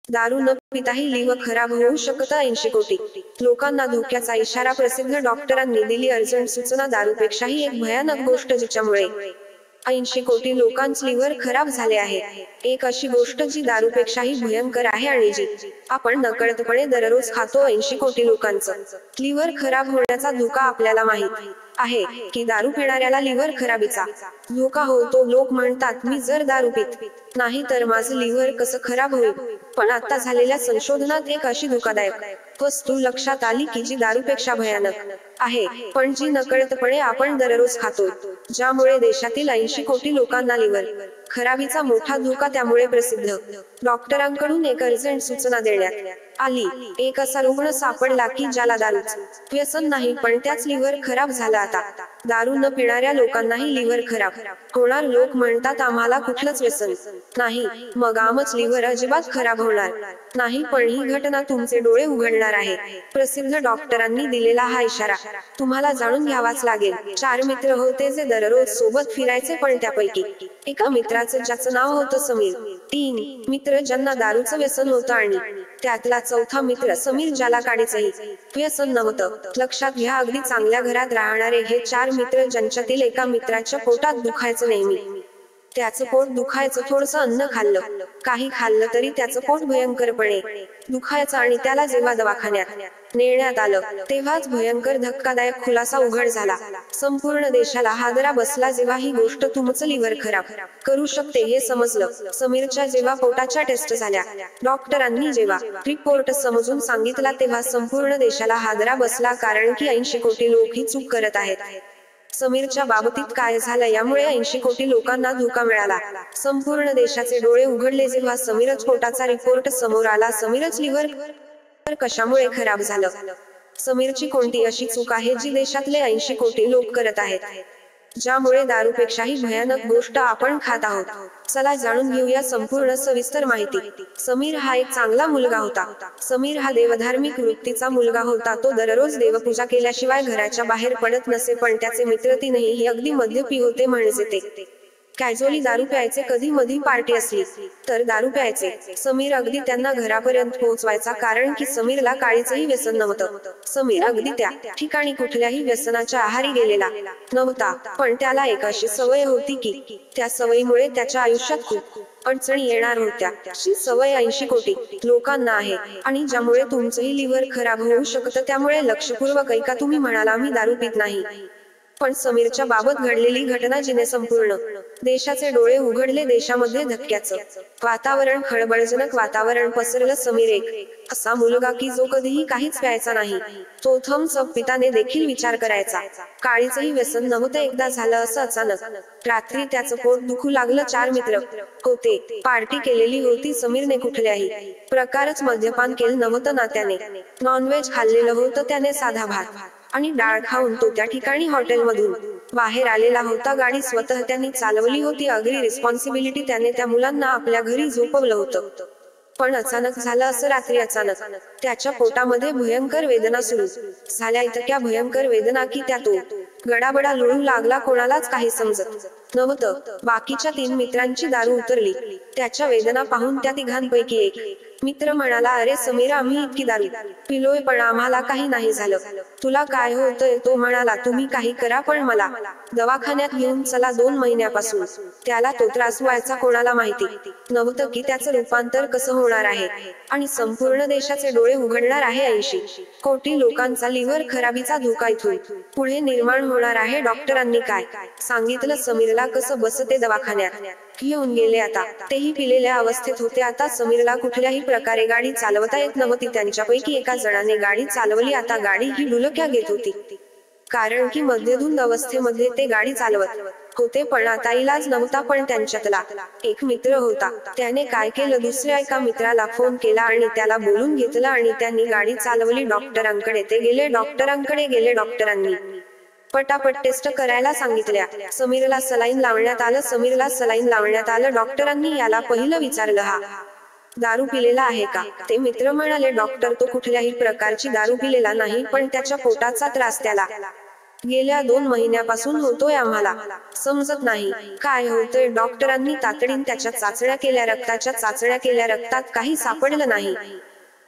दारू न पिताही लिव्हर खराब होऊ शकतं. 80 कोटी लोकांना धोक्याचा इशारा. प्रसिद्ध डॉक्टरांनी दिली अर्जंट सूचना. दारूपेक्षाही एक भयानक गोष्ट जिच्यामुळे 80 कोटी लोकांचे लिव्हर खराब झाले आहे. एक अशी गोष्ट जी दारूपेक्षाही भयंकर आहे आणि जी आपण नकळतपणे दररोज खातो. 80 कोटी लोकांचं लिव्हर खराब होण्याचा धोका. आपल्याला माहित आहे की दारू पिणाऱ्याला लिव्हर खराबीचा धोका होतो. लोक म्हणतात, मी जर दारू पित नाही तर माझं लिव्हर कसं खराब होईल. पण आता झालेल्या संशोधनात एक अशी धोकादायक वस्तू लक्षात आली की जी दारूपेक्षा भयानक आहे, पण जी नकळतपणे आपण दररोज खातो, ज्यामुळे देशातील 80 कोटी लोकांना लिव्हर खराबीचा मोठा धोका. त्यामुळे प्रसिद्ध डॉक्टरांकडून एक अर्जंट सूचना देण्यात आली. एक असा रुग्ण सापडला की ज्याला दारूचं व्यसन नाही, पण त्याच लिव्हर खराब झालं. आता दारू न पिणाऱ्या लोकांनाही लिव्हर खराब होणार. लोक म्हणतात, आम्हाला कुठलंच व्यसन नाही, मग आमचं लिव्हर अजिबात खराब होणार नाही. पण ही घटना तुमचे डोळे उघडणार आहे. प्रसिद्ध डॉक्टरांनी दिलेला हा इशारा तुम्हाला जाणून घ्यावाच लागेल. 4 मित्र होते जे दररोज सोबत फिरायचे, पण त्यापैकी एका मित्राचं ज्याचं नाव होतं समीर. 3 मित्र ज्यांना दारूचं व्यसन होतं आणि त्यातला चौथा मित्र समीर ज्याला काडीचंही व्यसन नव्हतं. लक्षात घ्या, अगदी चांगल्या घरात राहणारे हे 4 मित्र, ज्यांच्यातील एका मित्राच्या पोटात दुखायचं नेहमी. त्याचं पोट दुखायचं. थोडंसं अन्न खाल्लं, काही खाल्लं तरी त्याचं पोट भयंकरपणे दुखायचं आणि त्याला जेव्हा दवाखान्यात नेण्यात आलं तेव्हाच भयंकर धक्कादायक खुलासा उघड झाला. संपूर्ण देशाला हादरा बसला जेव्हा ही गोष्ट तुमचं लिव्हर खराब करू शकते हे समजलं. समीरच्या जेव्हा पोटाच्या टेस्ट झाल्या, डॉक्टरांनी जेव्हा रिपोर्ट समजून सांगितला, तेव्हा संपूर्ण देशाला हादरा बसला. कारण की 80 कोटी लोक ही चूक करत आहेत. समीरच्या बाबतीत काय झालं यामुळे 80 कोटी लोकांना धोका मिळाला. संपूर्ण देशाचे डोळे उघडले जेव्हा समीरच पोटाचा रिपोर्ट समोर आला. समीरच लिव्हर कशामुळे खराब झालं? समीरची कोणती अशी चूक आहे जी देशातले 80 कोटी लोक करत आहेत, ज्यामुळे दारूपेक्षाही भयानक गोष्ट आपण खात आहोत? चला जाणून घेऊया संपूर्ण सविस्तर माहिती. समीर हा एक चांगला मुलगा होता. समीर हा देवधार्मिक वृत्तीचा मुलगा होता. तो दररोज देवपूजा केल्याशिवाय घराच्या बाहेर पडत नसे. पण त्याचे मित्र तीनही अगदी मद्यपी होते. म्हणजे ते कॅज्युअली दारू प्यायचे. कधी मधी पार्टी असली तर दारू प्यायचे. समीर अगदी त्यांना घरापर्यंत पोहोचवायचा, कारण की समीरला काडीचंही व्यसन नव्हतं. समीर अगदी त्या ठिकाणी कुठल्याही व्यसनाच्या आहारी गेलेला नव्हता, पण त्याला एक अशी सवय होती की त्या सवयीमुळे त्याच्या आयुष्यात खूप अडचणी येणार होत्या. अशी सवय 80 कोटी लोकांना आहे आणि ज्यामुळे तुमचंही लिव्हर खराब होऊ शकतं. त्यामुळे लक्षपूर्वक ऐका. तुम्ही म्हणाला, मी दारू पित नाही, पण समीरच्या बाबत घडलेली घटना जिने संपूर्ण देशाचे डोळे उघडले. देशामध्ये धक्क्याचं वातावरण, खळबळजनक वातावरण पसरलं. समीर एक असा मुलगा की जो कधीही काहीच प्यायचा नाही. तो थम्स अप पिताने देखील विचार करायचा. काळीचंही व्यसन नव्हतं. एकदा झालं असं, अचानक रात्री त्याचं पोट दुखू लागलं. 4 मित्र होते, पार्टी केलेली होती. समीरने कुठल्याही प्रकारच मद्यपान केलं नव्हतं ना. त्याने नॉनव्हेज खाल्लेलं होतं. त्याने साधा भात आणि डाळ खाऊन तो त्या ठिकाणी हॉटेलमधून बाहेर आलेला होता. गाडी स्वतः त्यांनी चालवली होती. अगदी रिस्पॉन्सिबिलिटी. त्याने त्या मुलांना आपल्या घरी झोपवलं होतं. पण अचानक झालं असं, रात्री अचानक त्याच्या पोटामध्ये भयंकर वेदना सुरू झाल्या. इतक्या भयंकर वेदना की त्या तो गडाबडा लोळू लागला. कोणालाच काही समजत नव्हतं. बाकीच्या 3 मित्रांची दारू उतरली. त्याच्या वेदना पाहून त्या तिघांपैकी एक मित्र म्हणाला, अरे समीर, आम्ही इतकी दारू पिलोय पण आम्हाला काही नाही झालं. तुला काय होतंय? तो म्हणाला, तुम्ही काही करा, पण मला दवाखान्यात घेऊन चला. 2 महिन्यापासून त्याला तो त्रास व्हायचा. कोणाला माहिती नव्हतं की त्याचं रूपांतर कसं होणार आहे आणि संपूर्ण देशाचे डोळे उघडणार आहे. 80 कोटी लोकांचा लिव्हर खराबीचा धोका इथून पुढे निर्माण होणार आहे. डॉक्टरांनी काय सांगितलं? समीरला कसं बसं ते दवाखान्यात घेऊन गेले. आता तेही पिलेल्या अवस्थेत होते. आता समीरला कुठल्याही प्रकारे गाडी चालवता येत नव्हती. त्यांच्यापैकी एका जणाने गाडी चालवली. आता गाडी ही डुलक्या घेत होती, कारण की मद्यधुंद अवस्थेमध्ये ते गाडी चालवत होते. पण आता इलाज नव्हता. पण त्यांच्यातला एक मित्र होता. त्याने काय केलं, दुसऱ्या एका मित्राला फोन केला आणि त्याला बोलून घेतलं आणि त्यांनी गाडी चालवली. डॉक्टरांकडे ते गेले. डॉक्टरांनी पटापट टेस्ट करायला सांगितल्या. समीरला सलाईन लावण्यात आलं. डॉक्टरांनी याला पहिलं विचारलं, हा दारू पिलेला आहे का? ते मित्र म्हणाले, डॉक्टर, तो कुठल्याही प्रकारची दारू पिलेला नाही, पण त्याच्या पोटाचा त्रास त्याला गेल्या 2 महिन्यापासून होतोय आम्हाला. समजत नाही काय होतंय. डॉक्टरांनी तातडीने त्याच्या चाचण्या केल्या, रक्ताच्या चाचण्या केल्या, रक्तात काही सापडलं नाही.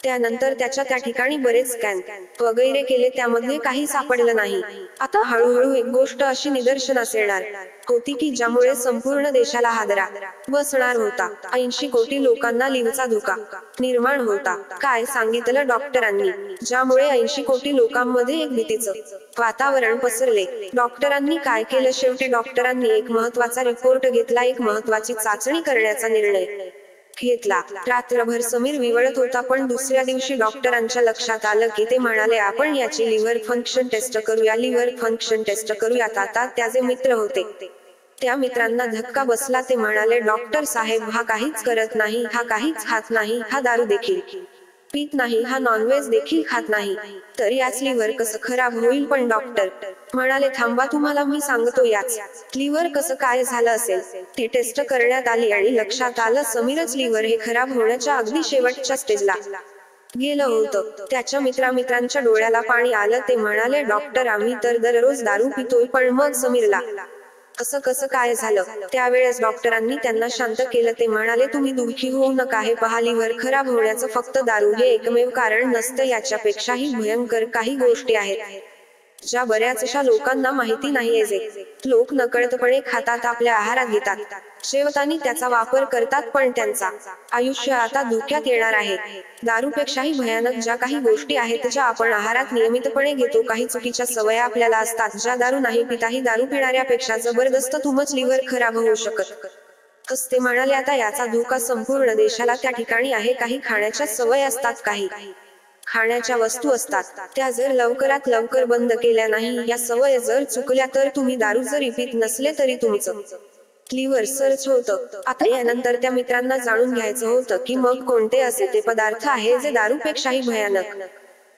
त्यानंतर त्याच्या त्या ठिकाणी बरेच स्कॅन वगैरे केले, त्यामध्ये काही सापडलं नाही. आता हळूहळू एक गोष्ट अशी निदर्शनास येणार होती की ज्यामुळे संपूर्ण देशाला हादरा बसणार होता. 80 कोटी लोकांना लिव्हचा धोका निर्माण होता. काय सांगितलं डॉक्टरांनी, ज्यामुळे 80 कोटी लोकांमध्ये एक भीतीचं वातावरण पसरले. डॉक्टरांनी काय केलं, शेवटी डॉक्टरांनी एक महत्त्वाचा रिपोर्ट घेतला, एक महत्त्वाची चाचणी करण्याचा निर्णय घेतला. रात्रभर समीर विवळत होता, पण दुसऱ्या दिवशी डॉक्टरांच्या लक्षात आलं की ते म्हणाले, आपण याची लिव्हर फंक्शन टेस्ट करूया, लिव्हर फंक्शन टेस्ट करूयात. आता त्याचे मित्र होते, त्या मित्रांना धक्का बसला. ते म्हणाले, डॉक्टर साहेब, हा काहीच करत नाही, हा काहीच खात नाही, हा दारू देखील पीत नाही, हा नॉनव्हेज देखील खात नाही, तर याच लिव्हर कसं खराब होईल. पण डॉक्टर म्हणाले, थांबा, तुम्हाला मी सांगतो याच लिव्हर कसं काय झालं असेल. ती टेस्ट करण्यात आली आणि लक्षात आलं, समीरच लिव्हर हे खराब होण्याच्या अगदी शेवटच्या स्टेजला गेलं होतं. त्याच्या मित्रांच्या डोळ्याला पाणी आलं. ते म्हणाले, डॉक्टर, आम्ही तर दररोज दारू पितोय, पण मग समीरला असं कसं काय झालं. त्यावेळेस डॉक्टरांनी त्यांना शांत केलं. ते म्हणाले, तुम्ही दुःखी होऊ नका, हे पहा, लिव्हर खराब होण्याचं फक्त दारू हे एकमेव कारण नसतं. याच्यापेक्षाही भयंकर काही गोष्टी आहेत ज्या बऱ्याचशा लोकांना माहिती नाहीये. जे लोक नकळतपणे खातात, आपल्या आहारात घेतात, जेवताना त्याचा वापर करतात, पण त्यांचा आयुष्य आता धोक्यात येणार आहे. दारूपेक्षाही भयानक ज्या काही गोष्टी आहेत ज्या आपण आहारात नियमितपणे घेतो, काही चुकीच्या सवयी आपल्याला असतात ज्या दारू नाही पिताही दारू पिणाऱ्यापेक्षा जबरदस्त तुमचं लिव्हर खराब होऊ शकत असते. म्हणाले, आता याचा धोका संपूर्ण देशाला त्या ठिकाणी आहे. काही खाण्याच्या सवयी असतात, काही खाण्याच्या वस्तू असतात, त्या जर लवकरात लवकर बंद केल्या नाही, या सवयी जर चुकल्या, तर तुम्ही दारू जरी पित नसले तरी तुमचं लिव्हर सर्च होतं. आता यानंतर त्या मित्रांना जाणून घ्यायचं होतं की मग कोणते असे ते पदार्थ आहे जे दारूपेक्षाही भयानक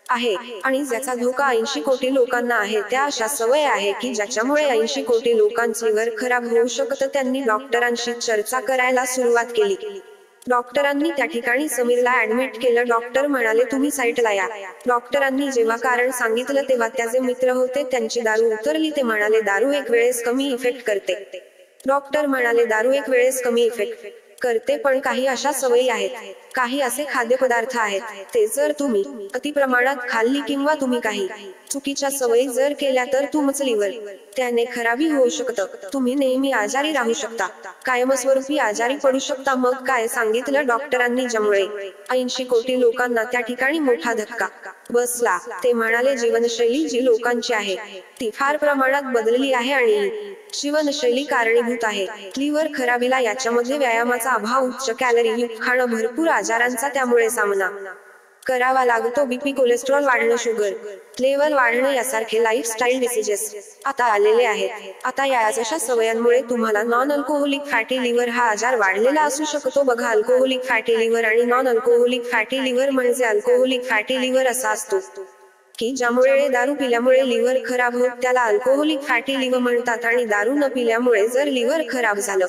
आहे आणि ज्याचा धोका 80 कोटी लोकांना आहे. त्या अशा सवयी आहे की ज्याच्यामुळे 80 कोटी लोकांचं लिव्हर खराब होऊ शकतं. त्यांनी डॉक्टरांशी चर्चा करायला सुरुवात केली. डॉक्टरांनी त्या ठिकाणी समीरला ऍडमिट केलं. डॉक्टर म्हणाले, तुम्ही साईटला या. डॉक्टरांनी जेव्हा कारण सांगितलं तेव्हा त्याचे मित्र होते, त्यांची दारू उतरली. ते म्हणाले, दारू एक वेळेस कमी इफेक्ट करते. डॉक्टर म्हणाले, दारू एक वेळेस कमी इफेक्ट करते, पण काही अशा सवयी आहेत, काही असे खाद्यपदार्थ आहेत, ते जर तुम्ही अतिप्रमाणात खाल्ली किंवा तुम्ही काही चुकीच्या सवयी जर केल्या तर तुमचं लिव्हर त्याने खराबी होऊ शकतं. तुम्ही नेहमी आजारी राहू शकता, कायमस्वरूपी आजारी पडू शकता. मग काय सांगितलं डॉक्टरांनी, ज्यामुळे 80 कोटी लोकांना त्या ठिकाणी मोठा धक्का बसला. ते म्हणाले, जीवनशैली जी लोकांची आहे ती फार प्रमाणात बदलली आहे आणि जीवनशैली कारणीभूत आहे लिव्हर खराबीला. याच्यामध्ये व्यायामाचा अभाव, उच्च कॅलरी युक्त खाणं, भरपूर आजारांचा त्यामुळे सामना करावा लागतो. बीपी, कोलेस्ट्रॉल वाढणं, शुगर लेवल वाढणं यासारखे लाईफस्टाईल डिसीजेस आता आलेले आहेत. आता या अशा सवयांमुळे तुम्हाला नॉन अल्कोहोलिक फॅटी लिव्हर हा आजार वाढलेला असू शकतो. बघा, अल्कोहोलिक फॅटी लिव्हर आणि नॉन अल्कोहोलिक फॅटी लिव्हर म्हणजे अल्कोहोलिक फॅटी लिव्हर असा असतो की ज्यामुळे दारू पिल्यामुळे लिव्हर खराब होत, त्याला अल्कोहोलिक फॅटी लिव्हर म्हणतात. आणि दारू न पिल्यामुळे जर लिव्हर खराब झालं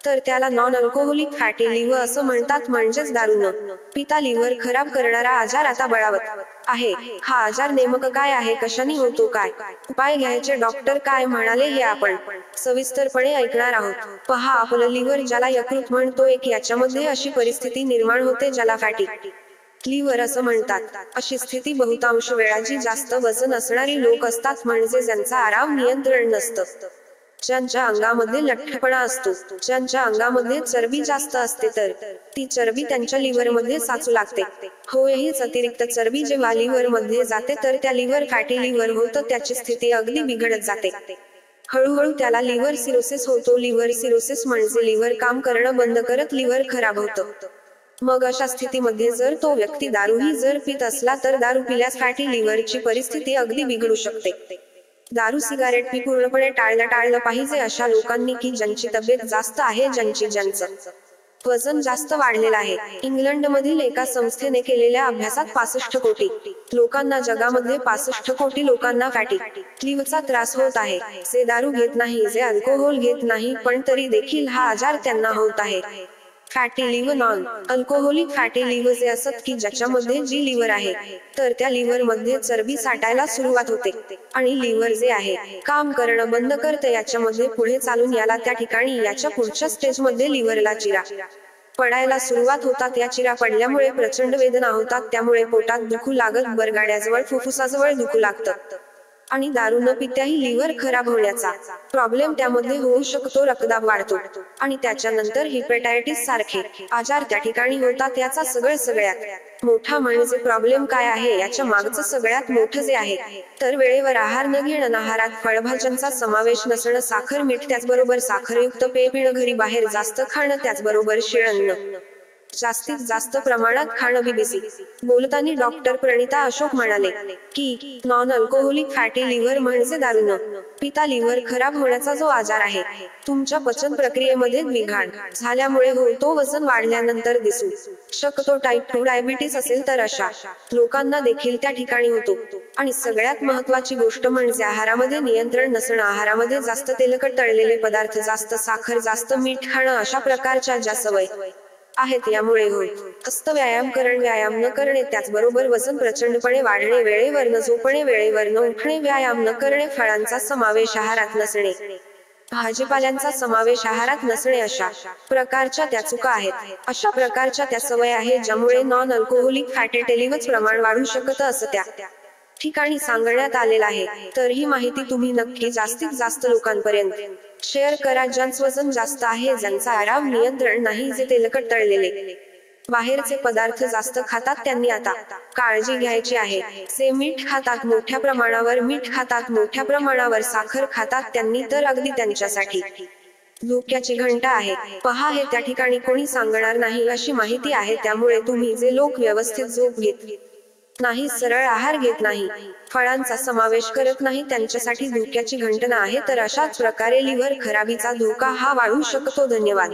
तर त्याला नॉन अल्कोहोलिक फॅटी लिव्हर असं म्हणतात. म्हणजेच दारू न पिता लिव्हर खराब करणारा आजार आता बळावत आहे. हा आजार नेमकं काय आहे, कशाने होतो, काय उपाय घ्यायचे, डॉक्टर काय म्हणाले, हे आपण सविस्तरपणे ऐकणार आहोत. पहा, आपलं लिव्हर ज्याला यकृत म्हणतो, एक याच्यामध्ये अशी परिस्थिती निर्माण होते ज्याला फॅटी लिव्हर असं म्हणतात. अशी स्थिती बहुतांश वेळा जी जास्त वजन असणारी लोक असतात, म्हणजे ज्यांचा आराम नियंत्रण नसतं, ज्यांच्या अंगामध्ये लठ्ठपणा असतो, ज्यांच्या अंगामध्ये चरबी जास्त असते, तर ती चरबी त्यांच्या लिव्हर मध्ये साचू लागते. होय, हीच अतिरिक्त चरबी जेव्हा लिव्हर मध्ये जाते तर त्या लिव्हर फॅटी लिव्हर होतं. त्याची स्थिती अगदी बिघडत जाते. हळूहळू त्याला लिव्हर सिरोसिस होतो. लिव्हर सिरोसिस म्हणजे लिव्हर काम करणं बंद करत लिव्हर खराब होतं. मग अशा स्थितीमध्ये जर तो व्यक्ती दारूही जर पित असला तर दारू पिल्यास फॅटी लिव्हरची परिस्थिती अगदी बिघडू शकते. दारू, सिगारेट पी पूर्णपणे टाळलं पाहिजे अशा लोकांनी की ज्यांची तब्येत जास्त आहे, ज्यांचं वजन जास्त वाढलेलं आहे. इंग्लंडमधील एका संस्थेने केलेल्या अभ्यासात 65 कोटी लोकांना, जगामध्ये 65 कोटी लोकांना फॅटी लिव्हरचा त्रास होत आहे. जे दारू घेत नाही, जे अल्कोहोल घेत नाही, पण तरी देखील हा आजार त्यांना होत आहे. Fatty liver non alcoholic fatty liver जे असत की ज्याच्यामध्ये जी लिव्हर आहे तर त्या लिव्हर मध्ये चरबी साठायला सुरुवात होते आणि लिव्हर जे आहे काम करणं बंद करते याच्यामध्ये पुढे चालून याला त्या ठिकाणी याच्या पुढच्या स्टेज मध्ये लिव्हरला चिरा पडायला सुरुवात होतात. या चिरा पडल्यामुळे प्रचंड वेदना होतात, त्यामुळे पोटात दुखू लागत, बरगाड्याजवळ फुफ्फुसाजवळ दुखू लागतं आणि दारू न पित्याही लिव्हर खराब होण्याचा प्रॉब्लेम त्यामध्ये होऊ शकतो. रक्तदाब वाढतो आणि त्याच्यानंतर हिपॅटायटिस सारखे आजार त्या ठिकाणी होतात. याचा सगळ्यात मोठा म्हणजे प्रॉब्लेम काय आहे याच्या मागचं सगळ्यात मोठं जे आहे तर वेळेवर आहार न घेणं, आहारात फळभाज्यांचा समावेश नसणं, साखर मीठ त्याचबरोबर साखरयुक्त पेय पिणं, घरी बाहेर जास्त खाणं, त्याचबरोबर शिळं जास्तीत जास्त प्रमाणात खाणं. BBC बोलताना डॉक्टर प्रणिता अशोक म्हणाले की नॉन अल्कोहोलिक फॅटी लिव्हर म्हणजे दारू न पिता लिव्हर खराब होण्याचा जो आजार आहे तुमच्या पचन प्रक्रियेमध्ये बिघाड झाल्यामुळे होतो. वजन वाढल्यानंतर दिसू शकतो. टाईप 2 डायबिटीस असेल तर अशा लोकांना देखील त्या ठिकाणी होतो. आणि सगळ्यात महत्वाची गोष्ट म्हणजे आहारामध्ये नियंत्रण नसणं, आहारामध्ये जास्त तेलकट तळलेले पदार्थ, जास्त साखर, जास्त मीठ खाणं, अशा प्रकारच्या ज्या सवय आहेत यामुळे होत असतं. व्यायाम न करणे, त्याचबरोबर वजन प्रचंडपणे वाढणे, वेळेवर न झोपणे, वेळेवर न उठणे, व्यायाम न करणे, फळांचा समावेश आहारात नसणे, भाजीपाल्यांचा समावेश आहारात नसणे, अशा प्रकारच्या त्या चुका आहेत, अशा प्रकारच्या त्या सवय आहेत ज्यामुळे नॉन अल्कोहोलिक फॅटी लिव्हर प्रमाण वाढू शकतं असं त्या ठिकाणी सांगण्यात आलेलं आहे. तर ही माहिती तुम्ही नक्की जास्तीत जास्त लोकांपर्यंत शेअर करा ज्यांचं वजन जास्त आहे, ज्यांचा आराम नियंत्रण नाही, जे तेलकट तळलेले बाहेरचे पदार्थ जास्त खातात त्यांनी आता काळजी घ्यायची आहे. जे मीठ खातात, मोठ्या प्रमाणावर मीठ खातात, मोठ्या प्रमाणावर साखर खातात, त्यांनी तर अगदी त्यांच्यासाठी धोक्याची घंटा आहे. पहा, हे त्या ठिकाणी कोणी सांगणार नाही अशी माहिती आहे. त्यामुळे तुम्ही जे लोक व्यवस्थित झोप घेत नाही, सरळ आहार घेत नाही, फळांचा समावेश करत नाही, त्यांच्यासाठी धोक्याची घंटना आहे. तर अशाच प्रकारे लिव्हर खराबीचा धोका हा वाढू शकतो. धन्यवाद.